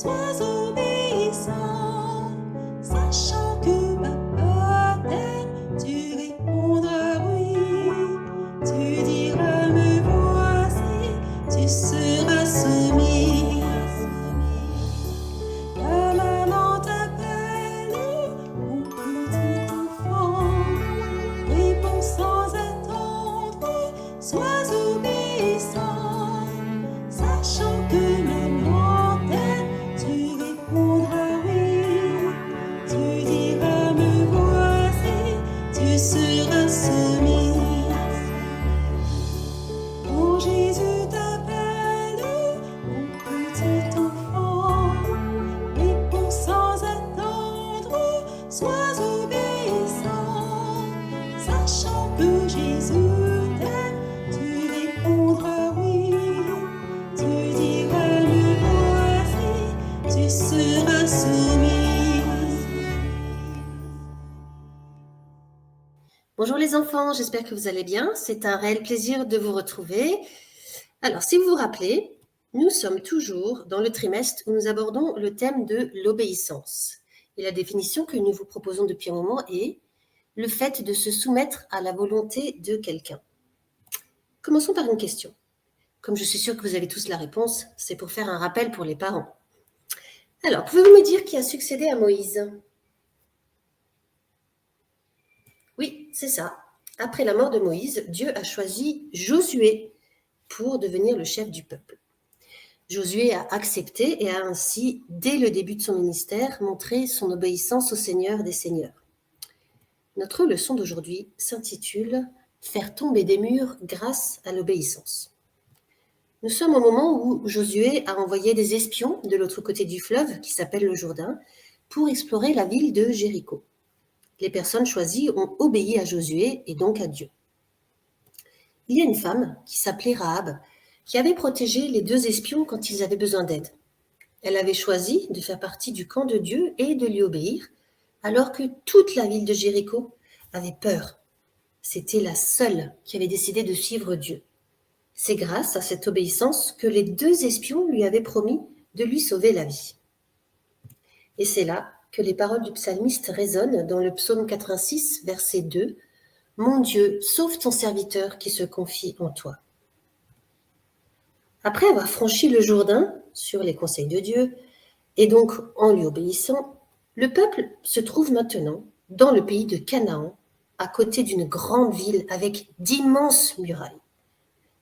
sois obéissant, sachant que peut-être tu répondras oui, tu diras me voici, tu seras soumis. Ta maman t'appelle, mon petit enfant, réponds sans attendre, sois obéissant, sachant que maman t'aime, tu répondras oui, tu diras me voici, tu seras soumis. Quand Jésus t'appelle, mon petit enfant, réponds sans attendre, sois obéissant, sachant que Jésus t'aime, tu répondras oui, tu diras me voici, tu seras soumis. Bonjour les enfants, j'espère que vous allez bien. C'est un réel plaisir de vous retrouver. Alors, si vous vous rappelez, nous sommes toujours dans le trimestre où nous abordons le thème de l'obéissance. Et la définition que nous vous proposons depuis un moment est le fait de se soumettre à la volonté de quelqu'un. Commençons par une question. Comme je suis sûre que vous avez tous la réponse, c'est pour faire un rappel pour les parents. Alors, pouvez-vous me dire qui a succédé à Moïse ? Oui, c'est ça. Après la mort de Moïse, Dieu a choisi Josué pour devenir le chef du peuple. Josué a accepté et a ainsi, dès le début de son ministère, montré son obéissance au Seigneur des Seigneurs. Notre leçon d'aujourd'hui s'intitule « Faire tomber des murs grâce à l'obéissance ». Nous sommes au moment où Josué a envoyé des espions de l'autre côté du fleuve, qui s'appelle le Jourdain, pour explorer la ville de Jéricho. Les personnes choisies ont obéi à Josué et donc à Dieu. Il y a une femme qui s'appelait Rahab, qui avait protégé les deux espions quand ils avaient besoin d'aide. Elle avait choisi de faire partie du camp de Dieu et de lui obéir, alors que toute la ville de Jéricho avait peur. C'était la seule qui avait décidé de suivre Dieu. C'est grâce à cette obéissance que les deux espions lui avaient promis de lui sauver la vie. Et c'est là que les paroles du psalmiste résonnent dans le psaume 86, verset 2. « Mon Dieu, sauve ton serviteur qui se confie en toi. » Après avoir franchi le Jourdain sur les conseils de Dieu, et donc en lui obéissant, le peuple se trouve maintenant dans le pays de Canaan, à côté d'une grande ville avec d'immenses murailles.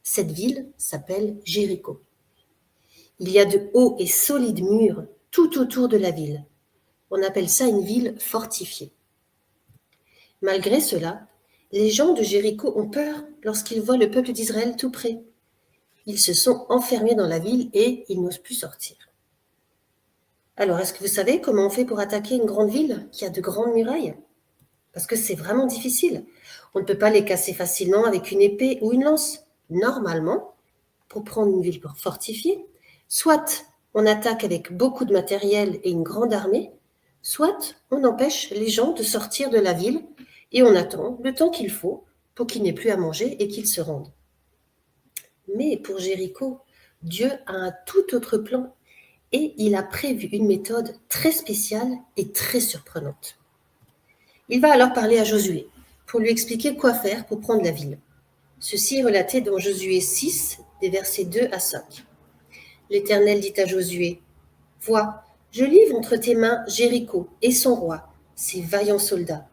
Cette ville s'appelle Jéricho. Il y a de hauts et solides murs tout autour de la ville. On appelle ça une ville fortifiée. Malgré cela, les gens de Jéricho ont peur lorsqu'ils voient le peuple d'Israël tout près. Ils se sont enfermés dans la ville et ils n'osent plus sortir. Alors, est-ce que vous savez comment on fait pour attaquer une grande ville qui a de grandes murailles ? Parce que c'est vraiment difficile. On ne peut pas les casser facilement avec une épée ou une lance. Normalement, pour prendre une ville fortifiée, soit on attaque avec beaucoup de matériel et une grande armée, soit on empêche les gens de sortir de la ville et on attend le temps qu'il faut pour qu'ils n'aient plus à manger et qu'ils se rendent. Mais pour Jéricho, Dieu a un tout autre plan et il a prévu une méthode très spéciale et très surprenante. Il va alors parler à Josué pour lui expliquer quoi faire pour prendre la ville. Ceci est relaté dans Josué 6, des versets 2 à 5. L'Éternel dit à Josué, « Vois, je livre entre tes mains Jéricho et son roi, ses vaillants soldats.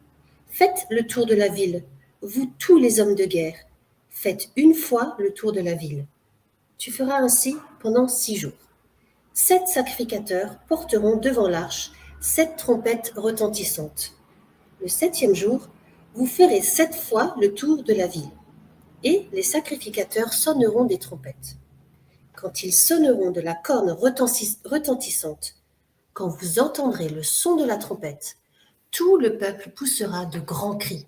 Faites le tour de la ville, vous tous les hommes de guerre. Faites une fois le tour de la ville. Tu feras ainsi pendant 6 jours. 7 sacrificateurs porteront devant l'arche 7 trompettes retentissantes. Le 7e jour, vous ferez 7 fois le tour de la ville, et les sacrificateurs sonneront des trompettes. Quand ils sonneront de la corne retentissante, quand vous entendrez le son de la trompette, tout le peuple poussera de grands cris.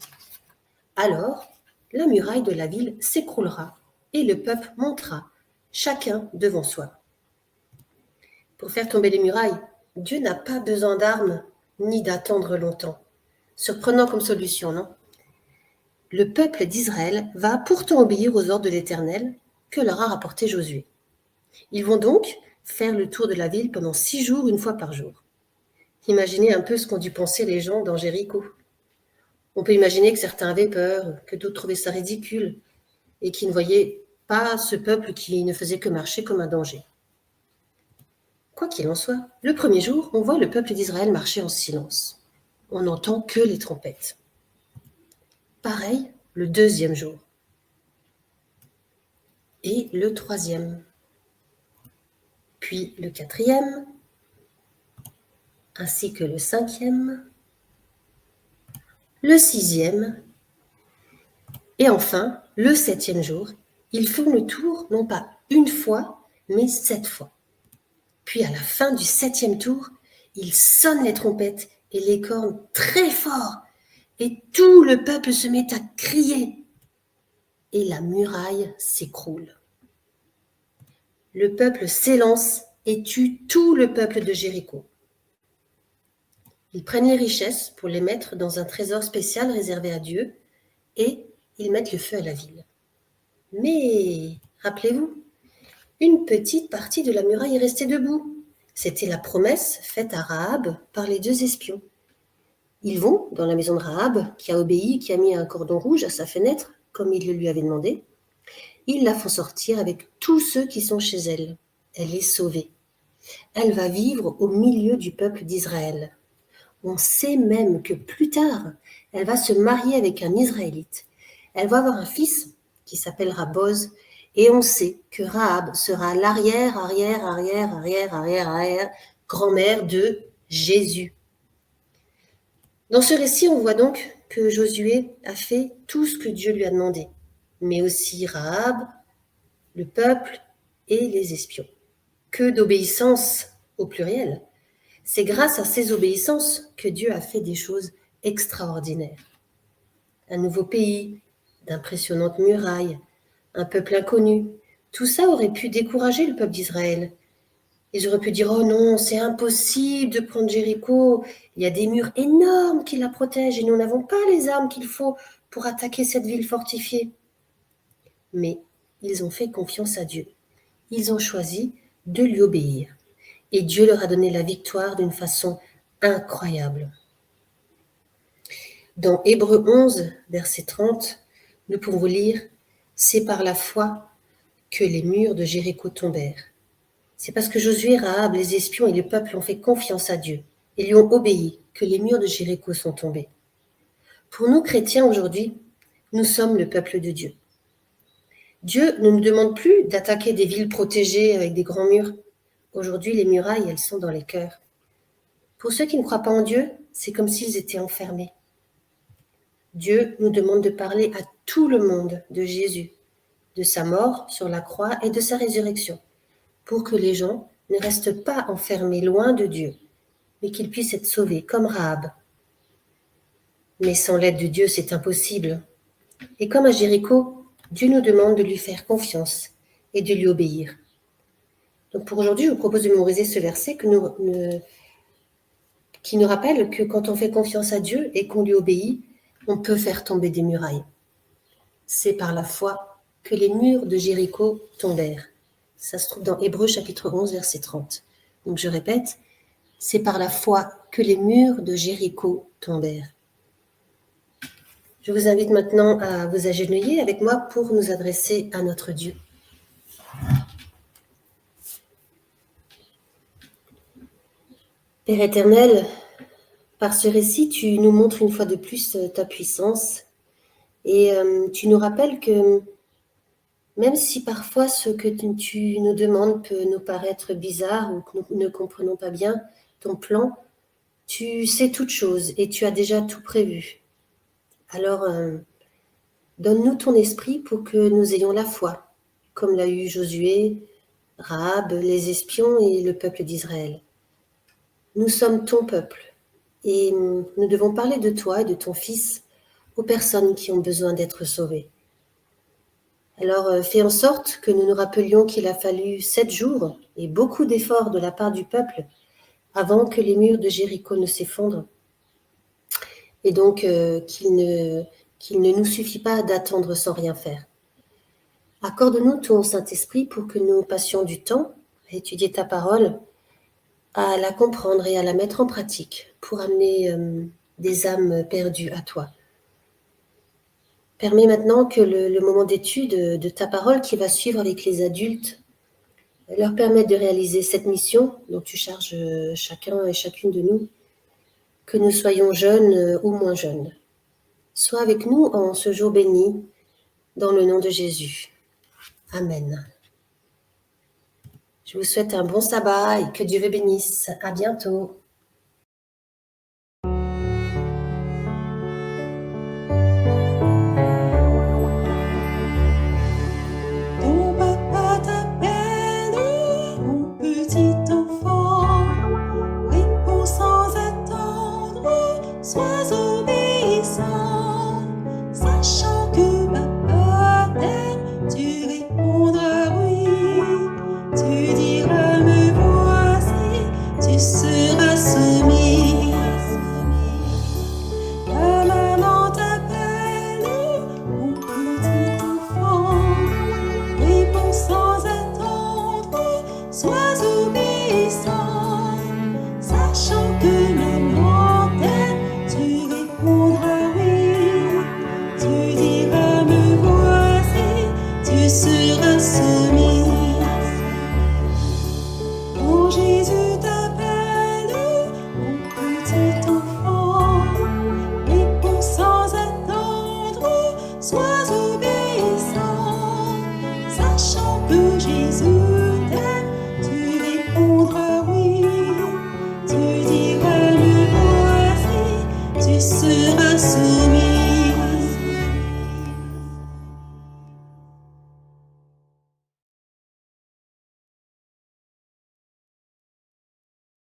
Alors, la muraille de la ville s'écroulera, et le peuple montera, chacun devant soi. » Pour faire tomber les murailles, Dieu n'a pas besoin d'armes, ni d'attendre longtemps. Surprenant comme solution, non ? Le peuple d'Israël va pourtant obéir aux ordres de l'Éternel que leur a rapporté Josué. Ils vont donc faire le tour de la ville pendant 6 jours, une fois par jour. Imaginez un peu ce qu'ont dû penser les gens dans Jéricho. On peut imaginer que certains avaient peur, que d'autres trouvaient ça ridicule, et qui ne voyaient pas ce peuple qui ne faisait que marcher comme un danger. Quoi qu'il en soit, le premier jour, on voit le peuple d'Israël marcher en silence. On n'entend que les trompettes. Pareil, le deuxième jour. Et le troisième. Puis le quatrième, ainsi que le cinquième, le sixième, et enfin, le septième jour, ils font le tour, non pas une fois, mais 7 fois. Puis à la fin du 7e tour, ils sonnent les trompettes et les cornes très fort, et tout le peuple se met à crier, et la muraille s'écroule. Le peuple s'élance et tue tout le peuple de Jéricho. Ils prennent les richesses pour les mettre dans un trésor spécial réservé à Dieu, et ils mettent le feu à la ville. Mais, rappelez-vous, une petite partie de la muraille est restée debout. C'était la promesse faite à Rahab par les 2 espions. Ils vont dans la maison de Rahab, qui a obéi, qui a mis un cordon rouge à sa fenêtre, comme il le lui avait demandé. Ils la font sortir avec tous ceux qui sont chez elle. Elle est sauvée. Elle va vivre au milieu du peuple d'Israël. On sait même que plus tard, elle va se marier avec un Israélite. Elle va avoir un fils qui s'appellera Boz, et on sait que Rahab sera l'arrière grand-mère de Jésus. Dans ce récit, on voit donc que Josué a fait tout ce que Dieu lui a demandé, mais aussi Rahab, le peuple et les espions. Que d'obéissance au pluriel. C'est grâce à ces obéissances que Dieu a fait des choses extraordinaires. Un nouveau pays, d'impressionnantes murailles, un peuple inconnu, tout ça aurait pu décourager le peuple d'Israël. Ils auraient pu dire « Oh non, c'est impossible de prendre Jéricho, il y a des murs énormes qui la protègent et nous n'avons pas les armes qu'il faut pour attaquer cette ville fortifiée. » Mais ils ont fait confiance à Dieu. Ils ont choisi de lui obéir. Et Dieu leur a donné la victoire d'une façon incroyable. Dans Hébreux 11, verset 30, nous pouvons lire « C'est par la foi que les murs de Jéricho tombèrent. C'est parce que Josué, Rahab, les espions et le peuple ont fait confiance à Dieu et lui ont obéi que les murs de Jéricho sont tombés. » Pour nous chrétiens aujourd'hui, nous sommes le peuple de Dieu. Dieu ne nous demande plus d'attaquer des villes protégées avec des grands murs. Aujourd'hui, les murailles, elles sont dans les cœurs. Pour ceux qui ne croient pas en Dieu, c'est comme s'ils étaient enfermés. Dieu nous demande de parler à tout le monde de Jésus, de sa mort sur la croix et de sa résurrection, pour que les gens ne restent pas enfermés loin de Dieu, mais qu'ils puissent être sauvés comme Rahab. Mais sans l'aide de Dieu, c'est impossible. Et comme à Jéricho, Dieu nous demande de lui faire confiance et de lui obéir. Donc pour aujourd'hui, je vous propose de mémoriser ce verset qui nous rappelle que quand on fait confiance à Dieu et qu'on lui obéit, on peut faire tomber des murailles. C'est par la foi que les murs de Jéricho tombèrent. Ça se trouve dans Hébreux chapitre 11, verset 30. Donc je répète, c'est par la foi que les murs de Jéricho tombèrent. Je vous invite maintenant à vous agenouiller avec moi pour nous adresser à notre Dieu. Père éternel, par ce récit, tu nous montres une fois de plus ta puissance et tu nous rappelles que même si parfois ce que tu nous demandes peut nous paraître bizarre ou que nous ne comprenons pas bien ton plan, tu sais toutes choses et tu as déjà tout prévu. Alors, donne-nous ton esprit pour que nous ayons la foi, comme l'a eu Josué, Rahab, les espions et le peuple d'Israël. Nous sommes ton peuple et nous devons parler de toi et de ton Fils aux personnes qui ont besoin d'être sauvées. Alors, fais en sorte que nous nous rappelions qu'il a fallu 7 jours et beaucoup d'efforts de la part du peuple avant que les murs de Jéricho ne s'effondrent. Et donc, qu'il ne nous suffit pas d'attendre sans rien faire. Accorde-nous ton Saint-Esprit pour que nous passions du temps à étudier ta parole, à la comprendre et à la mettre en pratique pour amener des âmes perdues à toi. Permets maintenant que le moment d'étude de ta parole qui va suivre avec les adultes leur permette de réaliser cette mission dont tu charges chacun et chacune de nous, que nous soyons jeunes ou moins jeunes. Sois avec nous en ce jour béni, dans le nom de Jésus. Amen. Je vous souhaite un bon sabbat et que Dieu vous bénisse. À bientôt. Ton papa t'appelle, mon petit enfant. Réponds sans attendre, sois obéissant. Sachant que papa t'aime, tu répondras oui. Tu diras me voici, tu seras soumis. Ta maman t'appelle, mon petit enfant. Réponds sans attendre, sois obéissant. Sachant que maman t'aime, tu répondras oui. Tu diras me voici, tu seras soumis. Oh Jésus.